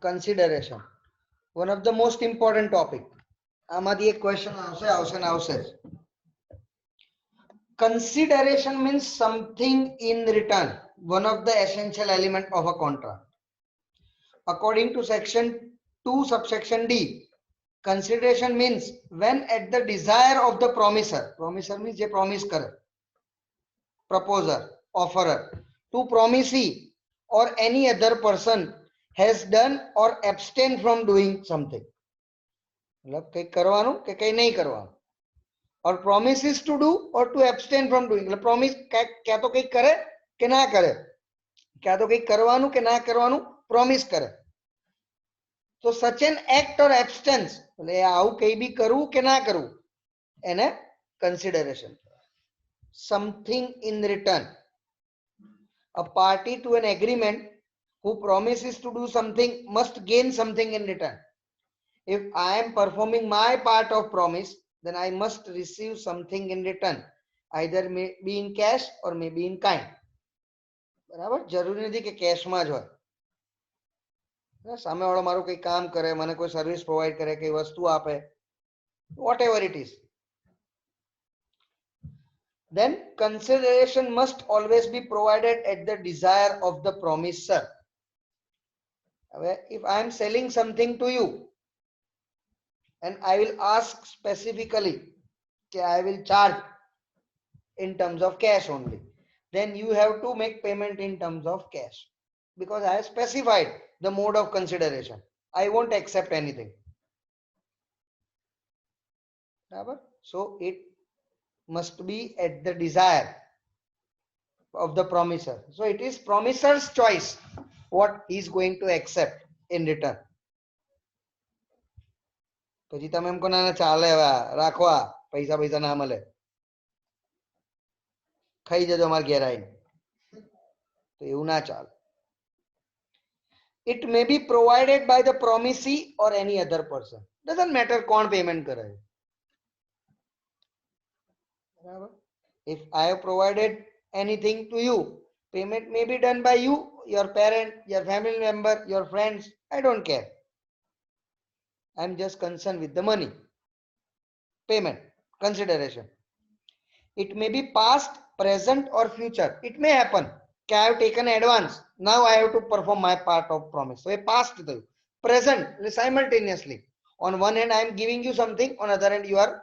consideration, one of the most important topic. આમાંથી એક question આવશે. Consideration means something in return, one of the essential element of a contract. According to section 2 subsection D, consideration means when at the desire of the promiser means જે promise કરે, proposer, offerer, to promisee or any other person has done or abstain from doing something. मतलब કઈ કરવાનું કે કઈ નહીં કરવાનું. or promises to do or to abstain from doing. એટલે promise ક્યાં તો કઈ કરે કે ના કરે, ક્યાં તો કઈ કરવાનું કે ના કરવાનું promise કરે. so such an act or absence, એટલે આવું કઈ બી કરવું કે ના કરવું એને consideration. something in return, a party to an agreement who promises to do something must gain something in return. If I am performing my part of promise, then I must receive something in return, either may be in cash or may be in kind. બરાબર, જરૂરી નથી કે કેશમાં જ હોય. સામેવાળો મારું કઈ કામ કરે, મને કોઈ સર્વિસ પ્રોવાઈડ કરે, કઈ વસ્તુ આપે, whatever it is, then consideration must always be provided at the desire of the promiser. If I am selling something to you and I will ask specifically that I will charge in terms of cash only, then you have to make payment in terms of cash, because I have specified the mode of consideration. I won't accept anything. So it must be at the desire of the promiser. So it is promiser's choice what he is going to accept in return. પછી તમે એમ કહો ના ચાલે રાખવા પૈસા પૈસા ના મળે, ખાઈ જજો અમાર ઘેર આવીને, તો એવું ના ચાલે. It may be provided by the promisee or any other person. Doesn't matter કોણ પેમેન્ટ કરે. If I have provided anything to you, payment may be done by you, your parent, your family member, your friends, I don't care. I am just concerned with the money, payment, consideration. It may be past, present or future. It may happen that I have taken advance, now I have to perform my part of promise. So a past thing, present simultaneously. On one hand I am giving you something, on other hand you are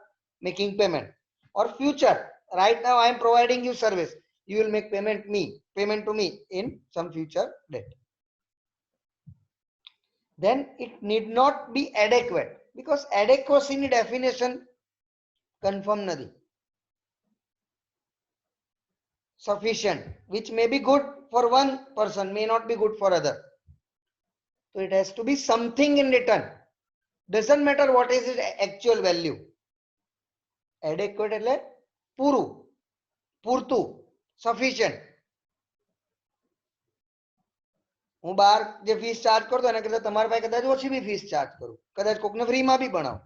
making payment. Or future, right now I am providing you service, you will make payment to me in some future date. Then it need not be adequate, because adequacy ni definition confirm nahi. Sufficient, which may be good for one person, may not be good for other. So it has to be something in return. Doesn't matter what is its actual value. Adequate એટલે પૂરું, પૂરતું, sufficient. હું બહાર જે fees charge કરતો એના કરતા તમારા પાસે કદાચ ઓછી બી ફીસ ચાર્જ કરું, કદાચ કોકને ફ્રીમાં બી ભણાવું,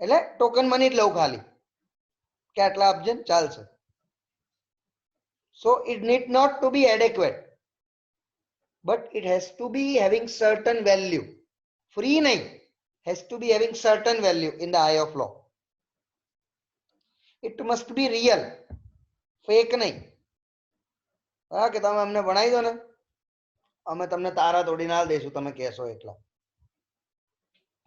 એટલે ટોકન મની જ લઉં ખાલી કે આટલા આપજે ચાલશે. So it need not to be adequate, but it has to be having certain value. Free nahi, has to be having certain value in the eye of law. It must be real, fake nahi. હા કે તમે અમને ભણાવી દો ને, અમે તમને તારા તોડીને આલ દઈશું, તમે કહેશો એટલા.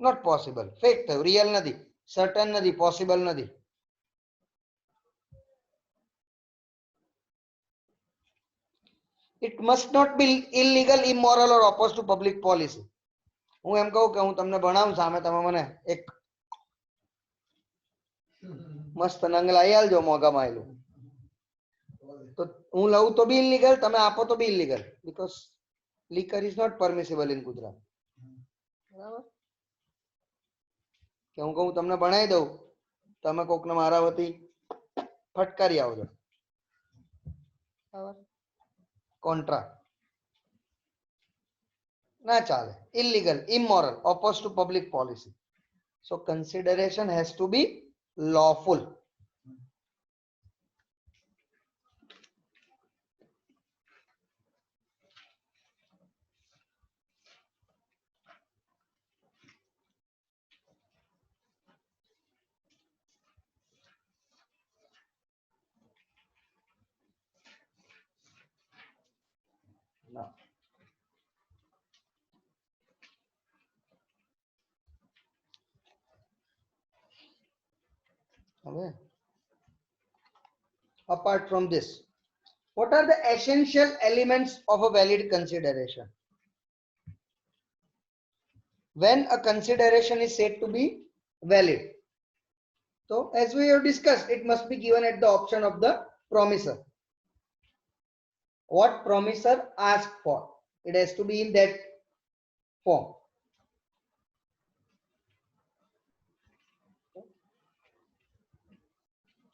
Not possible, fake થયું, real નથી, certain નથી, possible નથી. It must not be illegal, immoral or opposed to public policy. હું એમ કહું કે હું તમને ભણાવું સામે તમે મને એક મસ્ત નંગ લાવી આલજો મોંઘામાં આવેલું, તો હું લઉં તો બી ઇલીગલ, તમે આપો તો બી illegal, because liquor is not permissible in Gujarat. બરાબર, કે હું કહું તમને ભણાવી દઉં, તમે કોકને મારા વતી ફટકારી આવજો, બરાબર, કોન્ટ્રા ના ચાલે, illegal, immoral, opposed to public policy. So consideration has to be lawful. Now, okay. Apart from this, what are the essential elements of a valid consideration? When a consideration is said to be valid, so as we have discussed, it must be given at the option of the promisor. What promisor asked for, it has to be in that form.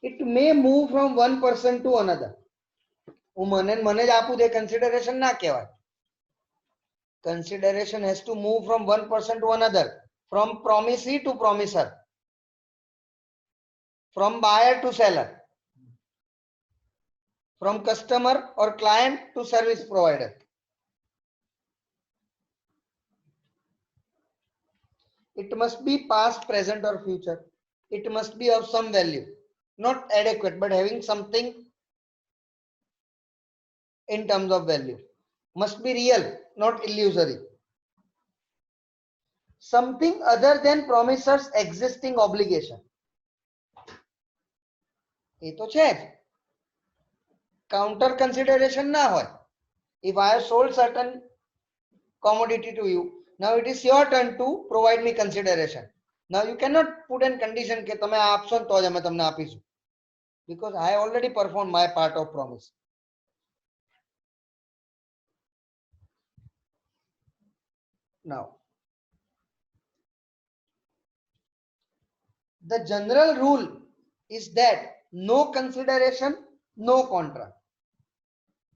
It may move from one person to another. હું મને જ આપું તે consideration ના કહેવાય. Consideration has to move from one person to another, from promisee to promiser, from buyer to seller, from customer or client to service provider. It must be past, present or future. It must be of some value, not adequate, but having something in terms of value. Must be real, not illusory. Something other than promiser's existing obligation. ये तो है. Counter consideration ना होय. If I have sold certain commodity to you, now it is your turn to provide me consideration. Now you cannot put in condition કે તમે આપશો તો જ અમે તમને આપીશું, because I already performed my part of promise. Now, the general rule is that no consideration, no contract.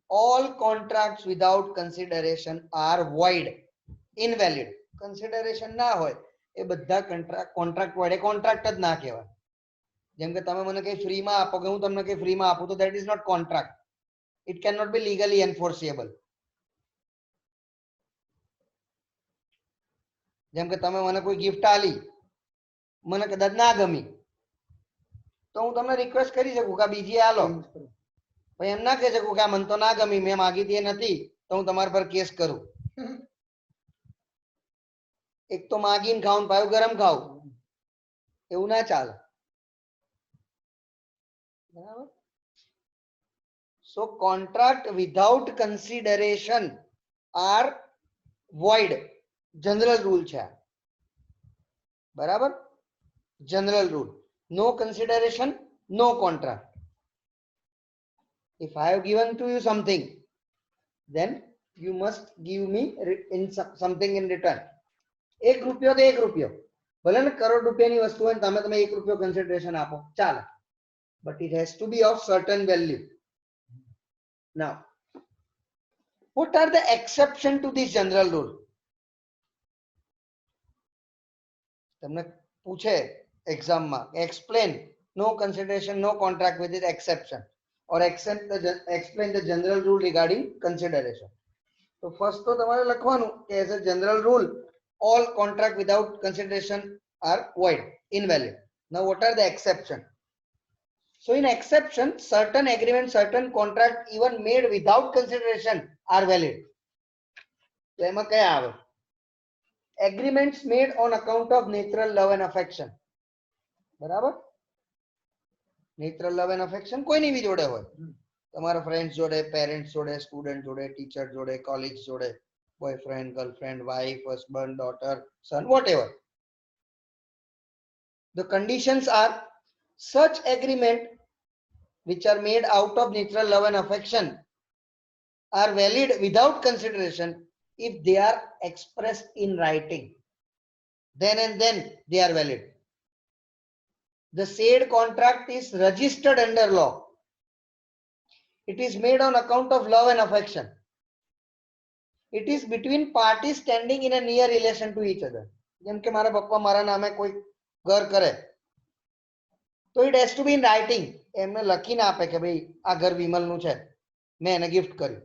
All contracts without consideration are void, invalid. Consideration ના હોય એ બધા contract void, contract જ ના કહેવાય. જેમ કે તમે મને કઈ ફ્રી માં આપો કે હું તમને કઈ ફ્રી માં આપું તો that is not contract. It cannot be legally enforceable. જેમ કે તમે મને કોઈ gift આલી, મને કદાચ ના ગમી, તો હું તમને રિક્વેસ્ટ કરી શકું કે બીજી આલો. ભાઈ એમ ના કહી શકું કે આ મને તો ના ગમી, મેં માગી હતી નથી, તો હું તમારા પર કેસ કરું. એક તો માગીને ખાઉં પાછું ગરમ ખાવું, એવું ના ચાલે. બરાબર. So contract without consideration are void. General rule છે. બરાબર. General rule. No consideration, no contract. If I have given to you something, then you must give me in something in return. એક રૂપિયો તો એક રૂપિયો, ભલે ને કરોડ રૂપિયાની વસ્તુ હોય તમે તમે એક રૂપિયો consideration આપો, ચાલે. But it has to be of certain value. Now, what are the exception to this general rule? તમને પૂછે exam માં, explain no consideration, no contract with this exception, or explain the general rule regarding consideration. So first તો તમારે લખવાનું કે as a general rule, all contract without consideration are void, invalid. Now what are the exception? So in exception, certain agreements, certain contract even made without consideration are valid. So એમાં કયા આવે? Agreements made on account of natural love and affection. બરાબર? Natural love and affection કોઈની બી જોડે હોય. તમારા friends જોડે, parents જોડે, student જોડે, teacher જોડે, colleagues જોડે, boyfriend, girlfriend, wife, husband, daughter, son, whatever. The conditions are such agreement which are made out of natural love and affection are valid without consideration if they are expressed in writing. Then and then they are valid. The said contract is registered under law. It is made on account of love and affection. It is between parties standing in a near relation to each other. જેમ કે મારા પપ્પા મારા નામે કોઈ ઘર કરે તો it has to be in writing. એમને લખીને આપે કે ભાઈ આ ઘર વિમલનું છે, મેં એને ગિફ્ટ કર્યું,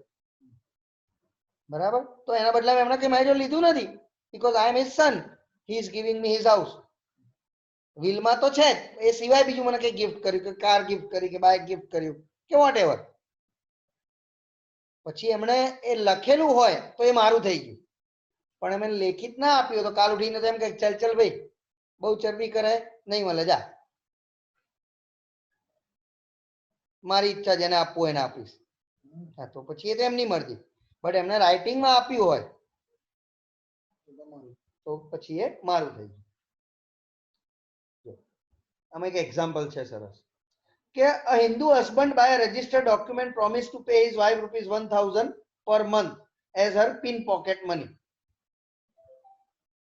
બરાબર? તો એના બદલામાં એમણે કઈ મારી જોડે લીધું નથી, because I am his son, he is giving me his house. વિલમાં તો છે જ, એ સિવાય બીજું મને કઈ ગિફ્ટ કર્યું, કે કાર ગિફ્ટ કરી, કે બાઇક ગિફ્ટ કર્યું, કે વોટ એવર. પછી એમણે એ લખેલું હોય તો એ મારું થઈ ગયું, પણ એમને લેખિત ના આપ્યું તો કાલ ઉઠીને તો એમ કે ચલ ચલ ભાઈ બહુ ચરબી કરે, નહીં મળે, જા, મારી ઈચ્છા જેને આપવું એને આપીશ. હા, તો પછી એ તો એમની મરજી. બટ એમને રાઇટિંગમાં આપ્યું હોય તો પછી એ મારું થઈ ગયું. આમાં એક એક્ઝામ્પલ છે સરસ, કે a Hindu husband by a registered document promised to pay his wife ₹1,000 per month as her pin pocket money.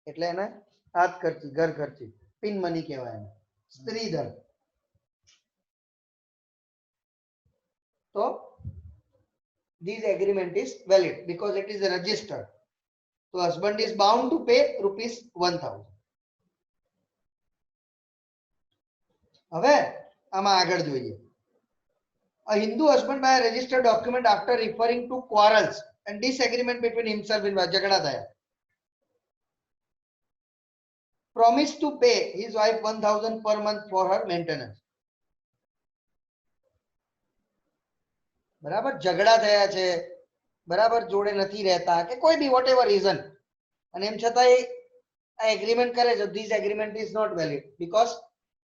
એટલે એને હાથ ખર્ચી, ઘર ખર્ચી, પિન મની કહેવાય એને, સ્ત્રી ધન. તો this agreement is valid because it is registered. So husband is bound to pay ₹1,000. હવે આમાં આગળ જોઈએ. A Hindu husband by a registered document after referring to quarrels and disagreement between himself and wife, ઝઘડા થયા, promised to pay his wife 1,000 per month for her maintenance. બરાબર, ઝઘડા થયા છે, બરાબર, જોડે નથી રહેતા કે કોઈ બી વોટ એવર રીઝન, અને એમ છતાં આ એગ્રીમેન્ટ કરે છે. This agreement is not valid because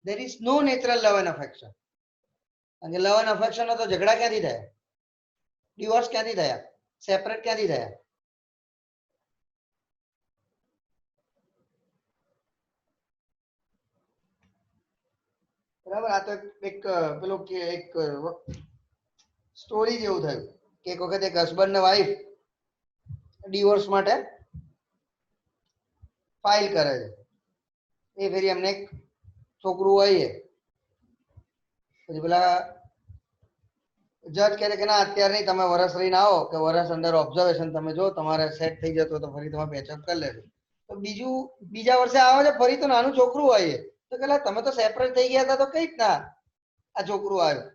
there is no natural love and affection. અને લવ એન્ડ અફેક્શન તો ઝઘડા ક્યાંથી થયા, ડિવોર્સ ક્યાંથી થયા, સેપરેટ ક્યાંથી થયા? બરાબર. આ તો એક પેલો કે એક સ્ટોરી જેવું થયું કે એક વખત એક હસબન્ડ ને વાઈફ ડિવોર્સ માટે ફાઇલ કરે છે. એ ફેરી એમને એક છોકરું હોય, પછી પેલા જજ કહે કે ના અત્યારે નહીં, તમે વરસ રહીને આવો, કે વરસ અંડર ઓબ્ઝર્વેશન, તમે જો તમારે સેટ થઈ જતો તો ફરી તમે પેચઅપ કરી લેજો. તો બીજા વર્ષે આવે છે ફરી, તો નાનું છોકરું હોય, તો પેલા તમે તો સેપરેટ થઈ ગયા હતા તો કઈ રીતના આ છોકરું આવ્યું?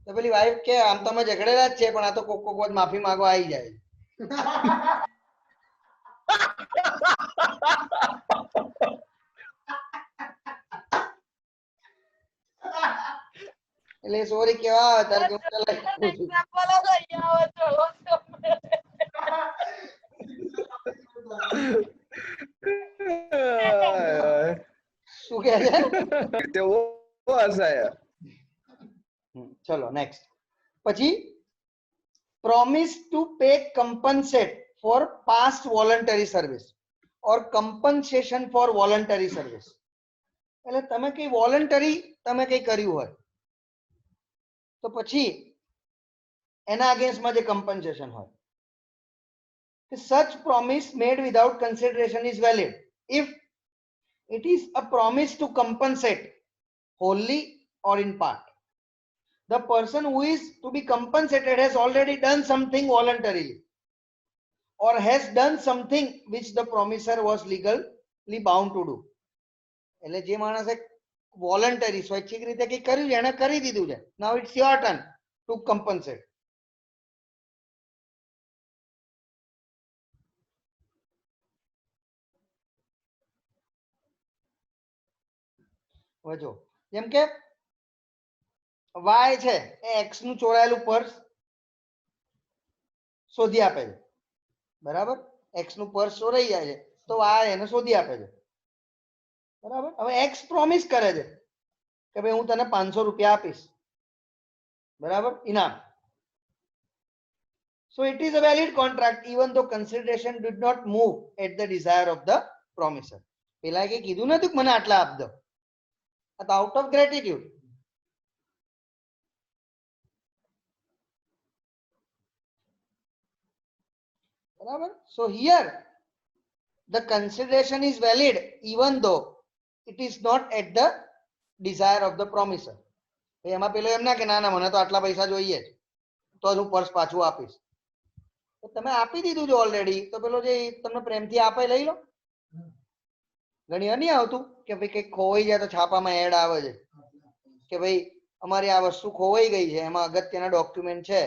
તો પેલી વાઈફ કે આમ તો અમે ઝઘડેલા જ છે, પણ આ તો કોક કોક વખત માફી માંગવા આવી જાય. એટલે સોરી કેવા આવે તારે કે શું કહે છે? ચલો નેક્સ્ટ. પછી promise to pay compensate for past voluntary service or compensation for voluntary service. એટલે તમે કઈ વોલન્ટરી તમે કઈ કર્યું હોય તો પછી એના અગેન્સ્ટમાં જે કમ્પન્સેશન હોય, such promise made without consideration is valid if it is a promise to compensate wholly or in part. The person who is to be compensated has already done something voluntarily or has done something which the promiser was legally bound to do. એટલે જે માણસે voluntary સ્વૈચ્છિક રીતે કઈ કર્યું છે એને કરી દીધું છે. Now it's your turn to compensate. હવે જો જેમ કે વાય છે એ એક્સ નું ચોરાયેલું પર્સ શોધી આપે છે, બરાબર? એક્સ નું પર્સ ચોરાઈ જાય છે તો વાય એને શોધી આપે છે, બરાબર? હવે એક્સ પ્રોમિસ કરે છે કે ભાઈ હું તને 500 રૂપિયા આપીશ, બરાબર, ઇનામ. So it is a valid contract even though consideration did not move at the desire of the promiser. પેલા કે કીધું નતું કે મને આટલા આપ દો, આ તો આઉટ ઓફ ગ્રેટિટ્યુડ. બરાબર? So here the consideration is valid even though it is not at the desire of the promiser. એમાં પેલો એમ ના કે ના ના મને તો આટલા પૈસા જોઈએ જ તો હું પર્સ પાછું આપીશ. તો તમે આપી દીધું છે ઓલરેડી, તો પેલો જે તમને પ્રેમથી આપે લઈ લો. ઘણી વાર નહીં આવતું કે ભાઈ કંઈક ખોવાઈ જાય તો છાપામાં એડ આવે છે કે ભાઈ અમારી આ વસ્તુ ખોવાઈ ગઈ છે, એમાં અગત્યના ડોક્યુમેન્ટ છે,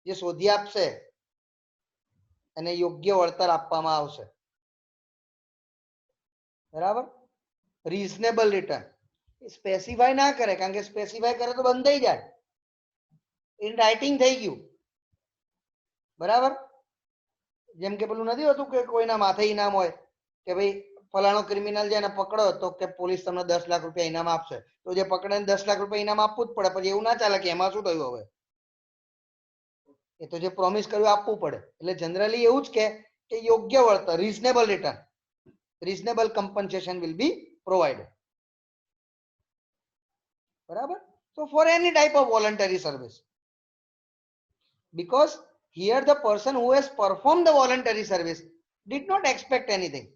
જે શોધી આપશે અને યોગ્ય વળતર આપવામાં આવશે. બરાબર. રીઝનેબલ રિટર્ન સ્પેસિફાય ના કરે, કારણ કે સ્પેસિફાય કરે તો બંધ થઈ જાય. ઇન રાઇટિંગ થઈ ગયું. બરાબર. જેમ કે પેલું નથી હોતું કે કોઈના માથે ઇનામ હોય કે ભાઈ ફલાણો ક્રિમિનલ છે એને પકડો તો કે પોલીસ તમને 10 લાખ રૂપિયા ઇનામ આપશે, તો જે પકડે 10 લાખ રૂપિયા ઇનામ આપવું જ પડે. પછી એવું ના ચાલે કે એમાં શું થયું હવે, એ તો જે પ્રોમિસ કર્યું આપવું પડે. એટલે જનરલી એવું જ કે યોગ્ય વળતર, reasonable return, reasonable compensation will be provided. બરાબર. So for any type of voluntary service, because here the person who has performed the voluntary service did not expect anything.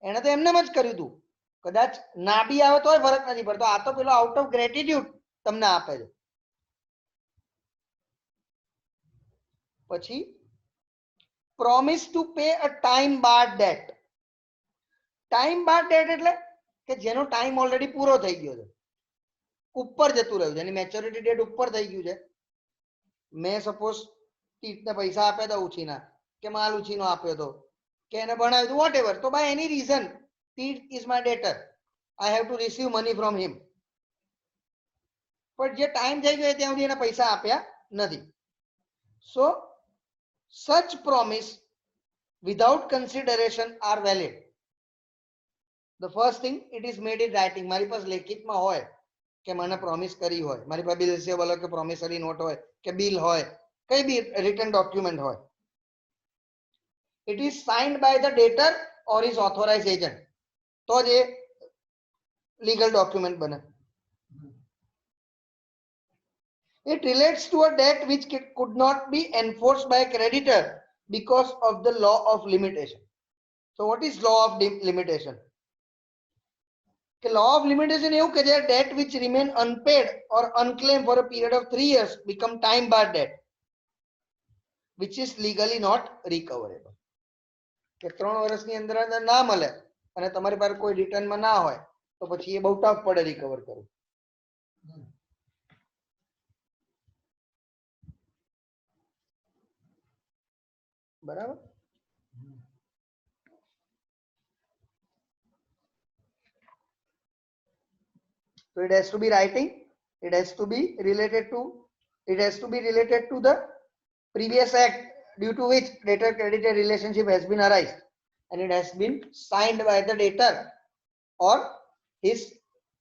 એને તો એમને જ કર્યું હતું, કદાચ ના બી આવે તોય ફરક નથી પડતો. આ તો પેલો આઉટ ઓફ ગ્રેટિટ્યુડ તમને આપે છે. પછી promise to pay a time barred date. Time barred date એટલે કે જેનો ટાઈમ ઓલરેડી પૂરો થઈ ગયો છે, ઉપર જતું રહ્યું છે, એની મેચ્યોરિટી ડેટ ઉપર થઈ ગયું છે. મેં સપોઝ તીર્થને પૈસા આપ્યા હતા ઉછીના, કે માલ ઉછીનો આપ્યો હતો, કે એને ભણાવ્યું હતું, વોટ એવર, તો by any reason Tirth is my daughter, I have to receive money from him. પણ જે ટાઈમ થઈ ગયો ત્યાં સુધી એને પૈસા આપ્યા નથી. So such promise without consideration are valid. The first thing, it is made in writing. મારી પાસે લેખિતમાં હોય કે મને પ્રોમિસ કરી હોય, મારી પાસે બિલ રિસીવેબલ હોય કે પ્રોમિસરી નોટ હોય કે બિલ હોય, કઈ બી રિટન ડોક્યુમેન્ટ હોય. It is signed by the debtor or his authorized agent, તો જ એ લીગલ ડોક્યુમેન્ટ બને. It relates to a debt which could not be enforced by a creditor because of the law of limitation. So what is law of limitation? કે law of limitation એવું કે જે debt which remain unpaid or unclaimed for a period of 3 years become time barred debt which is legally not recoverable. કે 3 વર્ષની અંદર ના મળે અને તમારી પાસે કોઈ રિટર્નમાં ના હોય તો પછી એ બહુ ટફ પડે રિકવર કરવું. બરાબર. So it has to be writing, it has to be related to the previous act due to which debtor creditor relationship has been arised, and it has been signed by the debtor or his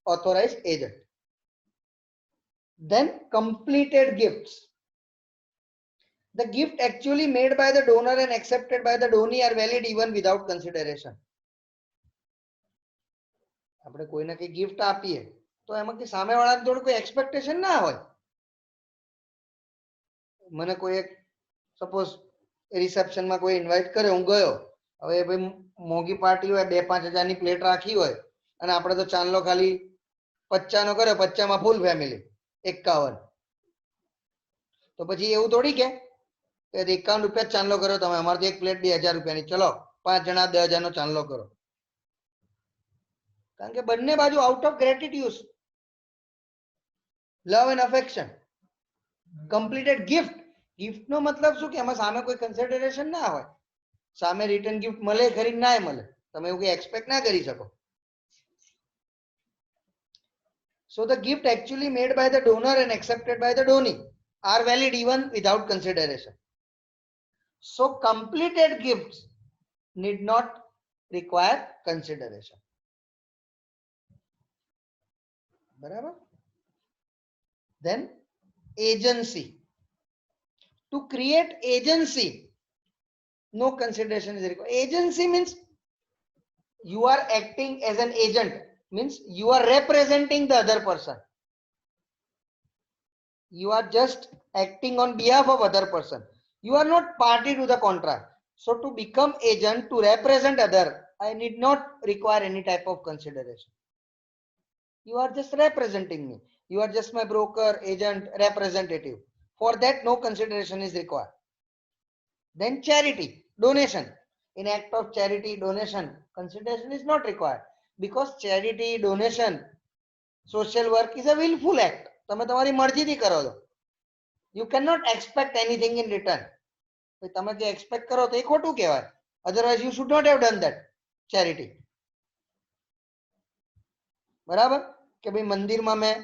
authorized agent. Then completed gifts. The gift actually made by the donor and accepted by the donee are valid even without consideration. આપણે કોઈને કઈ gift આપીએ તો એમાં કે સામેવાળાને થોડું કોઈ expectation ના હોય. મને કોઈ એક સપોઝ રિસેપ્શનમાં કોઈ ઇન્વાઇટ કરે, હું ગયો, હવે ભાઈ મોંઘી પાર્ટી હોય, 2-5 હજારની પ્લેટ રાખી હોય અને આપણે તો ચાંદલો ખાલી 50 નો કર્યો, 50 માં ફૂલ ફેમિલી 51, તો પછી એવું થોડી કે 51 રૂપિયા ચાંદલો કર્યો તમે, અમારથી એક પ્લેટ 2000 રૂપિયાની, ચલો 5 જણા 10,000 નો ચાંદલો કરો. કારણ કે બંને બાજુ out of gratitude, love and affection. Completed gift, gift નો મતલબ શું કે એમાં સામે કોઈ કન્સિડરેશન ના હોય, સામે રિટર્ન ગિફ્ટ મળે ખરી ના મળે, તમે એવું કઈ એક્સપેક્ટ ના કરી શકો. So the gift actually made by the donor and accepted by the donee are valid even without consideration. So completed gifts need not require consideration. બરાબર. Then agency. To create agency, no consideration is required. Agency means you are acting as an agent, means you are representing the other person. You are just acting on behalf of other person. You are not party to the contract. So to become agent, to represent other, I need not require any type of consideration. You are just representing me. You are just my broker, agent, representative. For that, no consideration is required. Then charity, donation. In act of charity, donation, consideration is not required because charity, donation, social work is a willful act. તમે તમારી મરજીથી કરો છો. You cannot expect anything in return. તમે જે expect કરો તો એ ખોટું કહેવાય. Otherwise you should not have done that charity. બરાબર કે ભાઈ મંદિરમાં મેં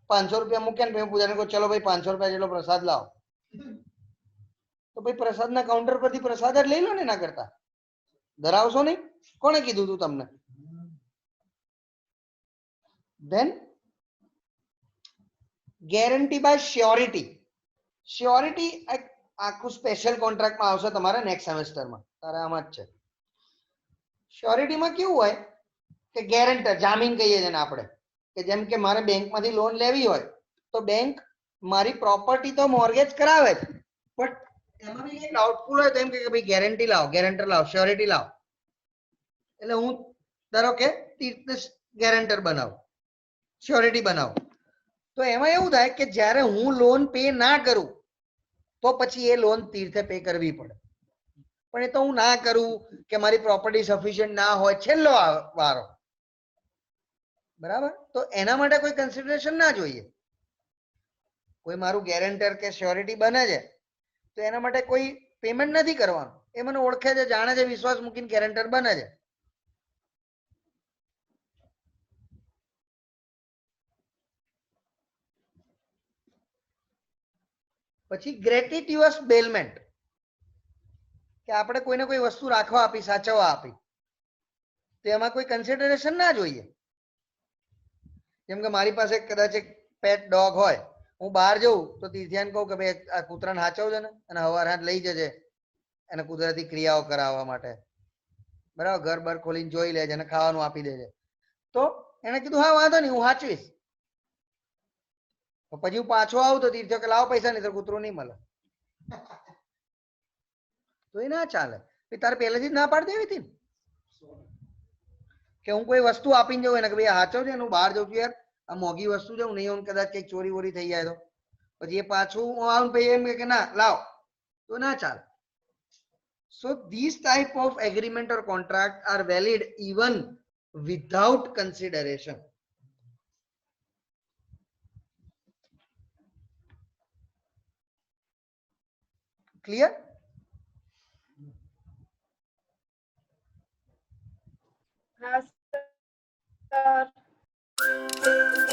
500 રૂપિયા મૂક્યા ને પૂજાને કહું ચલો ભાઈ 500 રૂપિયા જેટલો પ્રસાદ લાવો, તો ભાઈ પ્રસાદના કાઉન્ટર પરથી પ્રસાદ જ લઈ લો ને, ના કરતા ધરાવશો નહીં. કોણે કીધું તું તમને? Then guarantee by surety. Surety આખું સ્પેશિયલ કોન્ટ્રાક્ટમાં આવશે તમારે નેક્સ્ટ સેમેસ્ટરમાં. તારે આમાં જ છે. શ્યોરિટીમાં કેવું હોય કે ગેરંટર, જામીન કહીએ છીએ આપણે, કે જેમ કે મારે બેંકમાંથી લોન લેવી હોય તો બેંક મારી પ્રોપર્ટી તો મોર્ગેજ કરાવે જ, બટ એમાં બી એક ડાઉટફુલ હોય તો એમ કે ભાઈ ગેરંટી લાવો, ગેરંટર લાવો, શ્યોરિટી લાવો. એટલે હું ધારો કે તીર્થને ગેરંટર બનાવું, શ્યોરિટી બનાવું, તો એમાં એવું થાય કે જ્યારે હું લોન પે ના કરું તો પછી એ લોન તીર્થે પે કરવી પડે. પણ એ તો હું ના કરું કે મારી પ્રોપર્ટી સફિશિયન્ટ ના હોય, છેલ્લો વારો, બરાબર, તો એના માટે કોઈ કન્સિડરેશન ના જોઈએ. કોઈ મારું ગેરંટર કે શ્યોરિટી બને છે તો એના માટે કોઈ પેમેન્ટ નથી કરવાનું. એ મને ઓળખે છે, જાણે છે, વિશ્વાસ મૂકીને ગેરંટર બને છે. પછી ગ્રેટિટ્યુઅસ બેલમેન્ટ, કે આપણે કોઈને કોઈ વસ્તુ રાખવા આપી, સાચવવા આપી, તો એમાં કોઈ કન્સિડરેશન ના જોઈએ. જેમ કે મારી પાસે કદાચ એક પેટ ડોગ હોય, હું બહાર જઉં તો તીર્થિયાને કહું કે ભાઈ આ કૂતરાને સાચવજો ને, અને હવાર હાથ લઈ જજે એને કુદરતી ક્રિયાઓ કરાવવા માટે, બરાબર, ઘર બર ખોલીને જોઈ લેજે અને ખાવાનું આપી દેજે. તો એને કીધું હા વાંધો નહીં, હું સાચવીશ. તો પછી હું પાછો આવું તો તીર્થિયો કે લાવો પૈસા, નહીં તો કૂતરું નહીં મળે. તો એ ના ચાલે. તારે પહેલેથી જ ના પાડી દેવી હતી ને કે હું કોઈ વસ્તુ આપીને જઉં એને કે ભાઈ સાચવજે, હું બહાર જઉં છું યાર, આ મોંઘી વસ્તુ છે, હું નહીં આવું કદાચ કંઈક ચોરી વોરી થઈ જાય તો પછી એ પાછું હું આવું પછી એમ કે ના લાવ, તો ના ચાલે. So these type of agreement or contract are valid even without consideration. Clear? Yes, sir.